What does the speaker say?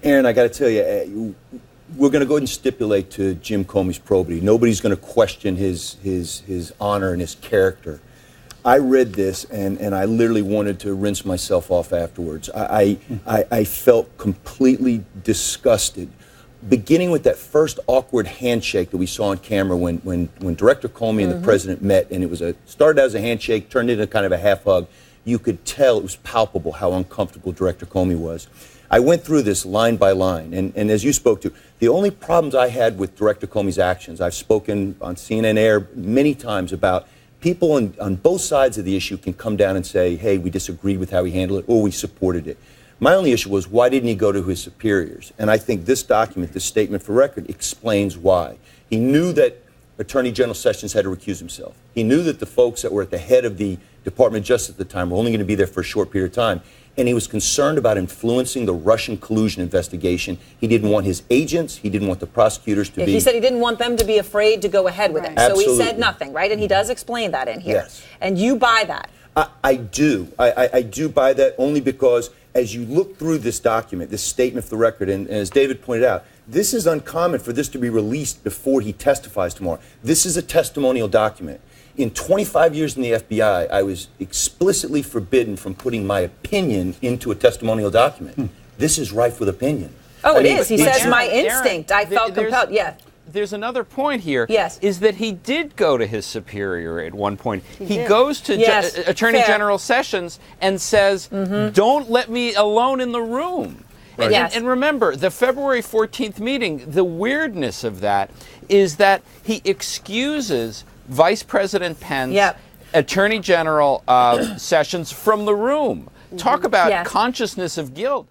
Aaron, I got to tell you, we're going to go ahead and stipulate to Jim Comey's probity. Nobody's going to question his honor and his character. I read this, and I literally wanted to rinse myself off afterwards. I felt completely disgusted, beginning with that first awkward handshake that we saw on camera when Director Comey and the president met, and started as a handshake, turned into kind of a half hug. You could tell, it was palpable how uncomfortable Director Comey was. I went through this line by line, and as you spoke to, the only problems I had with Director Comey's actions, I've spoken on CNN Air many times about people on both sides of the issue can come down and say, hey, we disagreed with how he handled it, or we supported it. My only issue was, why didn't he go to his superiors? And I think this document, this statement for record, explains why. He knew that Attorney General Sessions had to recuse himself. He knew that the folks that were at the head of the Department of Justice at the time were only going to be there for a short period of time. And he was concerned about influencing the Russian collusion investigation. He didn't want his agents, he didn't want the prosecutors to be... He said he didn't want them to be afraid to go ahead with it. Absolutely. So he said nothing, right? And he does explain that in here. Yes. And you buy that. I do. I do buy that, only because as you look through this document, this statement for the record, and as David pointed out, this is uncommon for this to be released before he testifies tomorrow. This is a testimonial document. In 25 years in the FBI, I was explicitly forbidden from putting my opinion into a testimonial document. This is rife with opinion. Oh, it is. He says, my instinct, I felt compelled. Yeah. There's another point here. Yes. Is that he did go to his superior at one point. He goes to Attorney General Sessions and says, don't let me alone in the room. Right. And remember, the February 14th meeting, the weirdness of that is that he excuses Vice President Pence, Attorney General Sessions from the room. Talk about consciousness of guilt.